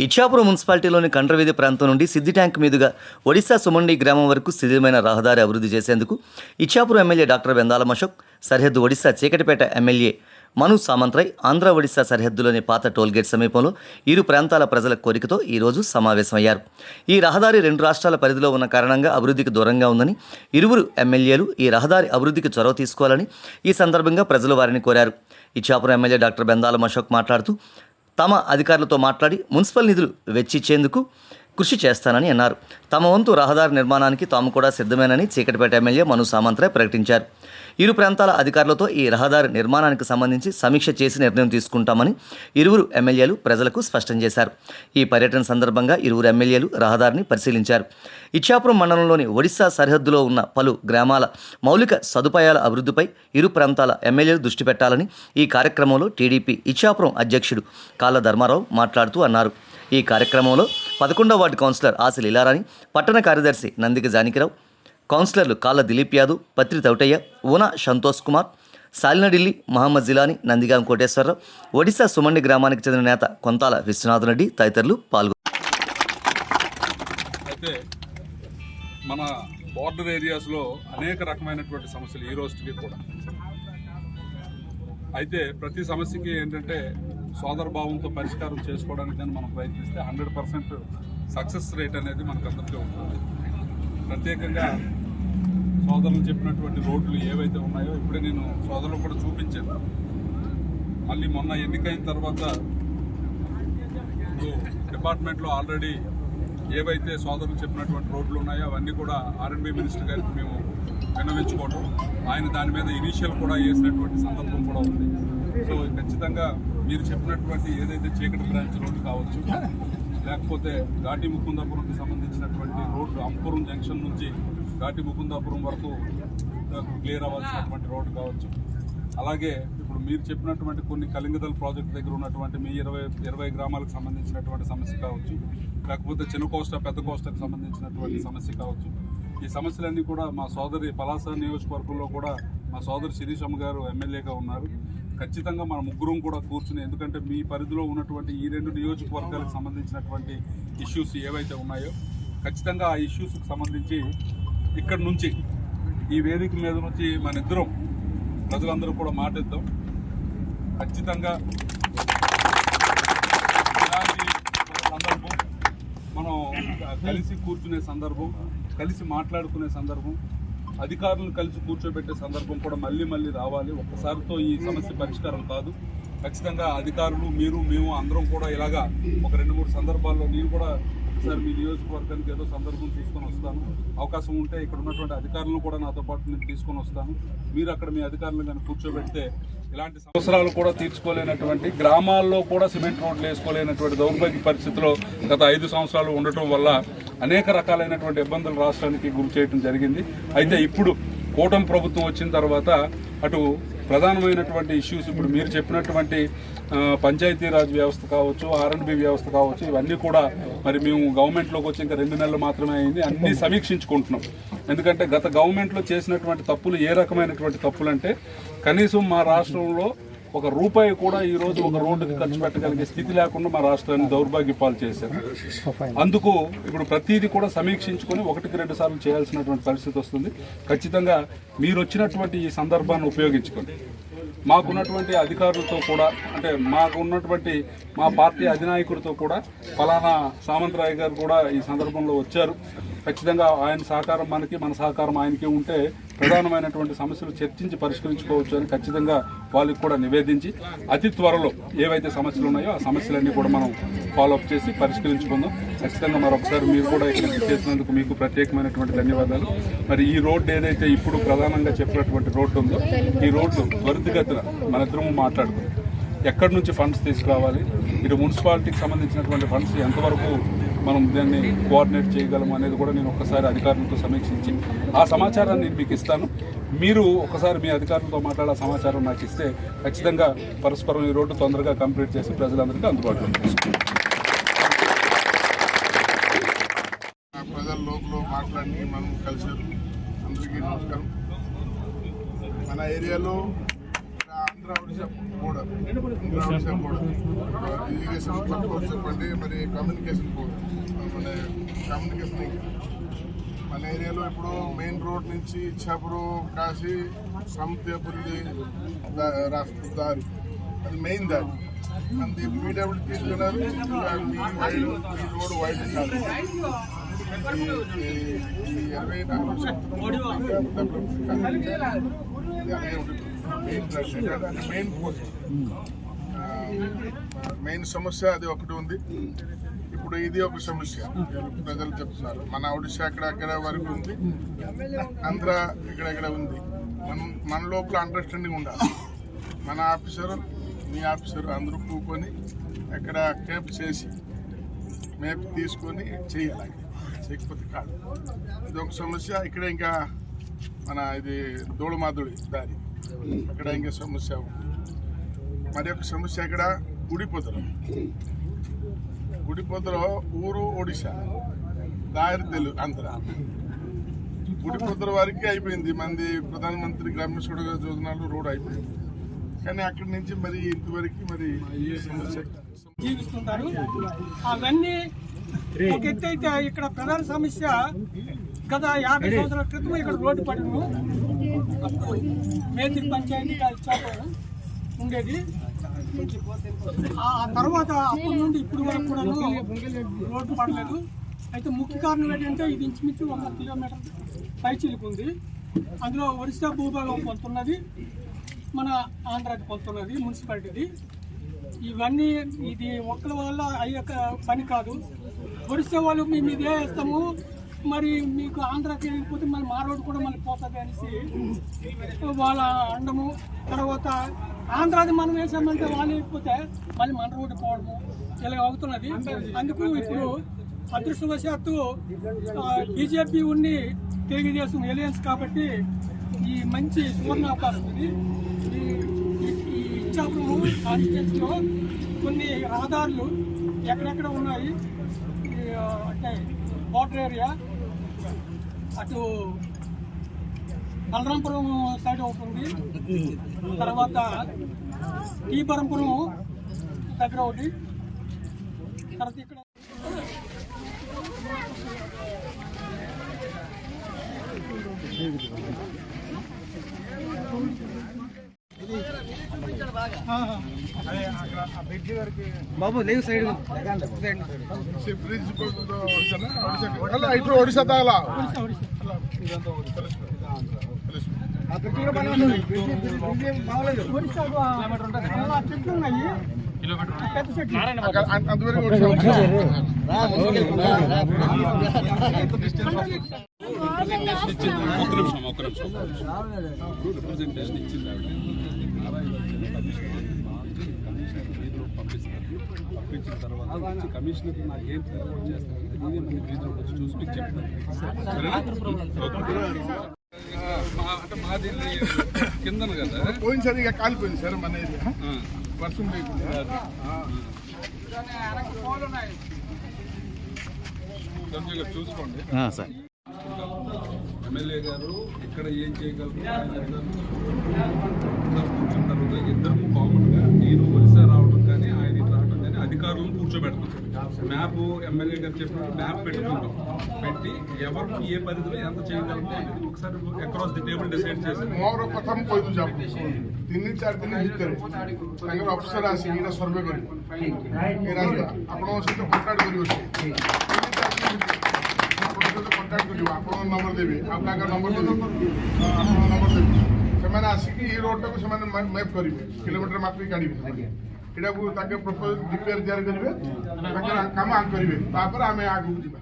ఇచ్చాపురం మున్సిపాలిటీలోని కండ్రవీధి ప్రాంతం నుండి సిద్ధి ట్యాంక్ మీదుగా ఒడిశా సుమండి గ్రామం వరకు స్థిరమైన రహదారి అభివృద్ధి చేసేందుకు ఇచ్చాపురం ఎమ్మెల్యే డాక్టర్ బెందాలం అశోక్, సరిహద్దు ఒడిశా చీకటిపేట ఎమ్మెల్యే మను సామంతరాయ్, ఆంధ్ర ఒడిశా సరిహద్దులోని పాత టోల్గేట్ సమీపంలో ఇరు ప్రాంతాల ప్రజల కోరికతో ఈరోజు సమావేశమయ్యారు. ఈ రహదారి రెండు రాష్ట్రాల పరిధిలో ఉన్న కారణంగా అభివృద్ధికి దూరంగా ఉందని ఇరువురు ఎమ్మెల్యేలు ఈ రహదారి అభివృద్ధికి చొరవ తీసుకోవాలని ఈ సందర్భంగా ప్రజలు వారిని కోరారు. ఇచ్చాపురం ఎమ్మెల్యే డాక్టర్ బెందాలం అశోక్ మాట్లాడుతూ తమ అధికారులతో మాట్లాడి మున్సిపల్ నిధులు వెచ్చించేందుకు కృషి చేస్తానని అన్నారు. తమ వంతు రహదారి నిర్మాణానికి తాము కూడా సిద్ధమేనని చీకటిపేట ఎమ్మెల్యే మను సామంతరాయ్ ప్రకటించారు. ఇరు ప్రాంతాల అధికారులతో ఈ రహదారి నిర్మాణానికి సంబంధించి సమీక్ష చేసి నిర్ణయం తీసుకుంటామని ఇరువురు ఎమ్మెల్యేలు ప్రజలకు స్పష్టం చేశారు. ఈ పర్యటన సందర్భంగా ఇరువురు ఎమ్మెల్యేలు రహదారిని పరిశీలించారు. ఇచ్చాపురం మండలంలోని ఒడిశా సరిహద్దులో ఉన్న పలు గ్రామాల మౌలిక సదుపాయాల అభివృద్ధిపై ఇరు ప్రాంతాల ఎమ్మెల్యేలు దృష్టి పెట్టాలని ఈ కార్యక్రమంలో టీడీపీ ఇచ్చాపురం అధ్యక్షుడు కాళ్ళ ధర్మారావు మాట్లాడుతూ అన్నారు. ఈ కార్యక్రమంలో 11వ వార్డు కౌన్సిలర్ ఆశ లీలారాణి, పట్టణ కార్యదర్శి నందికి జానకిరావు, కౌన్సిలర్లు కాళ్ళ దిలీప్ యాదవ్, పత్రి తౌటయ్య, ఊనా సంతోష్ కుమార్, సాలినఢిల్లీ మహమ్మద్ జిలానీ, నందిగాం కోటేశ్వరరావు, ఒడిశా సుమండి గ్రామానికి చెందిన నేత కొంతాల విశ్వనాథ్ రెడ్డి తదితరులు పాల్గొన్నారు. అయితే మన బార్డర్ ఏరియాస్లో అనేక రకమైనటువంటి సమస్యలు ఈ రోజుకి కూడా. అయితే ప్రతి సమస్యకి ఏంటంటే సోదర భావంతో పరిష్కారం చేసుకోవడానికి కానీ మనం ప్రయత్నిస్తే 100% సక్సెస్ రేట్ అనేది మనకు అందరికీ ఉంటుంది. ప్రత్యేకంగా సోదరులు చెప్పినటువంటి రోడ్లు ఏవైతే ఉన్నాయో ఇప్పుడే నేను సోదరులు కూడా చూపించాను. మళ్ళీ మొన్న ఎన్నికైన తర్వాత డిపార్ట్మెంట్లో ఆల్రెడీ ఏవైతే సోదరులు చెప్పినటువంటి రోడ్లు ఉన్నాయో అవన్నీ కూడా R&B మినిస్టర్ గారికి మేము విన్నవించుకోవడం, ఆయన దాని మీద ఇనీషియల్ కూడా వేసినటువంటి సందర్భం కూడా ఉంది. సో ఖచ్చితంగా మీరు చెప్పినటువంటి ఏదైతే చీకటి బ్రాంచ్ రోడ్డు కావచ్చు, లేకపోతే ఘాటి ముకుందాపురంకి సంబంధించినటువంటి రోడ్డు అంపురం జంక్షన్ నుంచి ఘాటి ముకుందాపురం వరకు క్లియర్ అవ్వాల్సినటువంటి రోడ్డు కావచ్చు, అలాగే ఇప్పుడు మీరు చెప్పినటువంటి కొన్ని కలింగదల్ ప్రాజెక్ట్ దగ్గర ఉన్నటువంటి మీ 20 గ్రామాలకు సంబంధించినటువంటి సమస్య కావచ్చు, లేకపోతే చిన్న కోస్ట పెద్ద కోస్టకు సంబంధించినటువంటి సమస్య కావచ్చు. ఈ సమస్యలన్నీ కూడా మా సోదరి పలాస నియోజకవర్గంలో కూడా మా సోదరి శిరీషమ్మ గారు ఎమ్మెల్యేగా ఉన్నారు. ఖచ్చితంగా మన ముగ్గురం కూడా కూర్చుని, ఎందుకంటే మీ పరిధిలో ఉన్నటువంటి ఈ 2 నియోజకవర్గాలకు సంబంధించినటువంటి ఇష్యూస్ ఏవైతే ఉన్నాయో ఖచ్చితంగా ఆ ఇష్యూస్కి సంబంధించి ఇక్కడి నుంచి ఈ వేదిక మీద నుంచి మన ఇద్దరం ప్రజలందరూ కూడా మాటిద్దాం. ఖచ్చితంగా ఇలాంటి సందర్భం మనం కలిసి కూర్చునే సందర్భం, కలిసి మాట్లాడుకునే సందర్భం, అధికారులను కలిసి కూర్చోబెట్టే సందర్భం కూడా మళ్ళీ మళ్ళీ రావాలి. ఒక్కసారితో ఈ సమస్య పరిష్కారం కాదు. ఖచ్చితంగా అధికారులు, మీరు, మేము అందరం కూడా ఇలాగా ఒక 2-3 సందర్భాల్లో నేను కూడా ఒకసారి మీ నియోజకవర్గానికి ఏదో సందర్భం తీసుకొని వస్తాను. అవకాశం ఉంటే ఇక్కడ ఉన్నటువంటి అధికారులను కూడా నాతో పాటు నేను తీసుకొని వస్తాను. మీరు అక్కడ మీ అధికారులను కానీ కూర్చోబెడితే ఇలాంటి అవసరాలు కూడా తీర్చుకోలేనటువంటి గ్రామాల్లో కూడా సిమెంట్ రోడ్లు వేసుకోలేనటువంటి దౌర్భాగ్య పరిస్థితిలో గత 5 సంవత్సరాలు ఉండటం వల్ల అనేక రకాలైనటువంటి ఇబ్బందులు రాష్ట్రానికి గురి చేయడం జరిగింది. అయితే ఇప్పుడు కూటమి ప్రభుత్వం వచ్చిన తర్వాత అటు ప్రధానమైనటువంటి ఇష్యూస్ ఇప్పుడు మీరు చెప్పినటువంటి పంచాయతీరాజ్ వ్యవస్థ కావచ్చు, R&B వ్యవస్థ కావచ్చు, ఇవన్నీ కూడా మరి మేము గవర్నమెంట్లోకి వచ్చి ఇంకా 2 నెలలు మాత్రమే అయింది, అన్నీ సమీక్షించుకుంటున్నాం. ఎందుకంటే గత గవర్నమెంట్లో చేసినటువంటి తప్పులు ఏ రకమైనటువంటి తప్పులు అంటే కనీసం మా రాష్ట్రంలో ₹1 కూడా ఈరోజు ఒక రోడ్డుకి ఖర్చు పెట్టగలిగే స్థితి లేకుండా మా రాష్ట్రాన్ని దౌర్భాగ్య పాలు చేశారు. అందుకు ఇప్పుడు ప్రతిదీ కూడా సమీక్షించుకొని 1-2 సార్లు చేయాల్సినటువంటి పరిస్థితి వస్తుంది. ఖచ్చితంగా మీరు వచ్చినటువంటి ఈ సందర్భాన్ని ఉపయోగించుకోండి. మాకున్నటువంటి అధికారులతో కూడా, అంటే మాకు ఉన్నటువంటి మా పార్టీ అధినాయకుడితో కూడా ఫలానా సామంతరాయ్ గారు కూడా ఈ సందర్భంలో వచ్చారు. ఖచ్చితంగా ఆయన సహకారం మనకి, మన సహకారం ఆయనకి ఉంటే ప్రధానమైనటువంటి సమస్యలు చర్చించి పరిష్కరించుకోవచ్చు అని ఖచ్చితంగా వాళ్ళకి కూడా నివేదించి అతి త్వరలో ఏవైతే సమస్యలు ఉన్నాయో ఆ సమస్యలన్నీ కూడా మనం ఫాలోఅప్ చేసి పరిష్కరించుకుందాం. ఖచ్చితంగా మరొకసారి మీరు కూడా ఇక్కడ చేసినందుకు మీకు ప్రత్యేకమైనటువంటి ధన్యవాదాలు. మరి ఈ రోడ్డు ఏదైతే ఇప్పుడు ప్రధానంగా చెప్పినటువంటి రోడ్డు ఉందో ఈ రోడ్డు త్వరితగతిన మన ఇద్దరము మాట్లాడుకుందాం. ఎక్కడి నుంచి ఫండ్స్ తీసుకురావాలి, ఇటు మున్సిపాలిటీకి సంబంధించినటువంటి ఫండ్స్ ఎంతవరకు మనం దాన్ని కోఆర్డినేట్ చేయగలము అనేది కూడా నేను ఒక్కసారి అధికారులతో సమీక్షించి ఆ సమాచారాన్ని నేను మీకు ఇస్తాను. మీరు ఒకసారి మీ అధికారులతో మాట్లాడే సమాచారం నాకు ఇస్తే ఖచ్చితంగా పరస్పరం ఈ రోడ్డు తొందరగా కంప్లీట్ చేసి ప్రజలందరికీ అందుబాటులో తీసుకుంటాం. ప్రజల లోపల మాట్లాడి మనం కలిసారు. అందరికీ నమస్కారం. మన ఏరియాలో ఆంధ్ర-ఒడిశా బోర్డర్, ఆంధ్ర-ఒడిశా బోర్డర్, ఇరిగేషన్ క్లబ్ చెప్పండి, మరి కమ్యూనికేషన్ బోర్డర్, మన కమ్యూనికేషన్ మన ఏరియాలో ఇప్పుడు మెయిన్ రోడ్ నుంచి ఇచ్చాపురం కాశీ సముద్రపుల్లి దారి, అది మెయిన్ దారి. మనది పీడబ్ల్యూ తీసుకున్నారు, ఈ రోడ్ వైడ్ కాదు. ఈ 24 మెయిన్ సమస్య అది ఒకటి ఉంది. ఇప్పుడు ఇది ఒక సమస్య ప్రజలు చెప్తున్నారు. మన ఒడిశా అక్కడ వరకు ఉంది, ఆంధ్ర ఇక్కడ ఉంది. మన లోపల అండర్స్టాండింగ్ ఉండాలి. మన ఆఫీసరు, మీ ఆఫీసరు అందరూ కూకొని అక్కడ క్యాంప్ చేసి మేప్ తీసుకొని చేయాలి. చేయకపోతే కాదు, ఇది ఒక సమస్య. ఇక్కడ ఇంకా మన ఇది దోళమాదుడి దారి, అక్కడ ఇంకా సమస్య ఉంది. మరి ఒక సమస్య ఇక్కడ గుడిపోతలో ఊరు ఒడిశా, దారి తెలుగు ఆంధ్ర. గుడిపోతల వారికి అయిపోయింది, మంది ప్రధానమంత్రి గ్రామీణ సడక్ యోజనలు రోడ్ అయిపోయింది. కానీ అక్కడి నుంచి మరి ఇంతవరకు మరి సమస్య జీవిస్తుంటారు. అవన్నీ ఒక ఎత్తు అయితే ఇక్కడ ప్రధాన సమస్య గత 50 సంవత్సరాల క్రితం ఇక్కడ రోడ్డు పడను మేతిరి పంచాయతీ ఇచ్చాపురం ఉండేది. ఆ తర్వాత అప్పటి నుండి ఇప్పుడు వరకు కూడా రోడ్డు పడలేదు. అయితే ముఖ్య కారణం ఏంటంటే ఇది ఇంచుమించు 1 కిలోమీటర్ పైచిలుకుంది. అందులో ఒరిస్సా భూభాగం కొంతున్నది, మన ఆంధ్రాకి కొంతున్నది, మున్సిపాలిటీది. ఇవన్నీ ఇది ఒక్కల వల్ల అయ్యే పని కాదు. ఒరిస్సా వాళ్ళు మేము ఇదే వేస్తాము, మరి మీకు ఆంధ్రాకి వెళ్ళిపోతే మళ్ళీ మా రోడ్డు కూడా మళ్ళీ పోతుంది అనేసి వాళ్ళ అండము. తర్వాత ఆంధ్రాది మనం వేసామంటే వాళ్ళు వెళ్ళిపోతే మళ్ళీ మన రోడ్డు పోవడము ఇలా అవుతున్నది. అందుకు ఇప్పుడు అదృష్టవశాత్తు బీజేపీ ఉండి తెలుగుదేశం ఎలియన్స్ కాబట్టి ఈ మంచి సువర్ణ అవకాశం ఇది. ఈ ఇచ్చాపురం కాన్స్టిట్యూన్సీలో కొన్ని రహదారులు ఎక్కడెక్కడ ఉన్నాయి అంటే బోర్డర్ ఏరియా, అటు బలరాంపురం సైడ్ అవుతుంది, తర్వాత టీబరంపురం దగ్గర ఒకటి, తర్వాత ఇక్కడ బాబు లేవు సైడ్ బ్రిడ్జ్ ఇటు ఒడిశా తాగలా చెట్లు ఉన్నాయి, పెద్ద చెట్లు. అంతవరకు ఒక్క నిమిషం రిప్రజెంటేషన్ ఇచ్చింది పంపించిన తర్వాత కమిషనర్ నాకు ఏం రిపోర్ట్ చేస్తానంటే నేనే మళ్ళీ వీధిలోకి వచ్చి చూసి మీకు చెప్తాను. అంటే మాది కిందను కదా పోయినసారి ఇక కాలిపోయింది సార్ మన ఏరియా, వర్షం చూసుకోండి. సార్ ఎమ్మెల్యే గారు ఇక్కడ ఏం చేయగలుగుతారు కూర్చుంటారు. ఇద్దరు కామన్ గా నేను ఒరిస్సా రావడం కానీ ఆయన ఇటు రావడం కానీ అధికారులను కూర్చోబెడతాం. మ్యాప్ ఎమ్మెల్యే గారు చెప్పినట్టు మ్యాప్ పెట్టుకుంటాం. పెట్టి ఎవరికి ఏ పరిధిలో ఎంత చేయగలుగుతాం అనేది ఒకసారి అక్రాస్ ది టేబుల్ డిసైడ్ చేసి ମୋର ପ୍ରଥମ କହିଦେଉଛି ଆପଣଙ୍କୁ 3-4 ଦିନ ଭିତରେ ତାଙ୍କର ଅଫିସର ଆସି ଏଇଟା ସର୍ଭେ କରିବେ, ଆପଣଙ୍କ ସହିତ କଣ୍ଟାକ୍ଟ କରିବ। କଣ୍ଟାକ୍ଟ କରିବ, ଆପଣଙ୍କ ନମ୍ବର ଦେବେ, ଆଉ ତାଙ୍କ ନମ୍ବର ଦେବେ, ଆପଣଙ୍କ ନମ୍ବର ଦେବେ। ସେମାନେ ଆସିକି ଏଇ ରୋଡଟାକୁ ସେମାନେ ମ୍ୟାପ୍ କରିବେ, କିଲୋମିଟର ମାପିକି କାଢ଼ିବେ। ଏଇଟାକୁ ତାଙ୍କେ ପ୍ରପୋଜ ଡିପିଆର ତିଆରି କରିବେ, ତାଙ୍କର କାମ କରିବେ, ତାପରେ ଆମେ ଆଗକୁ ଯିବା।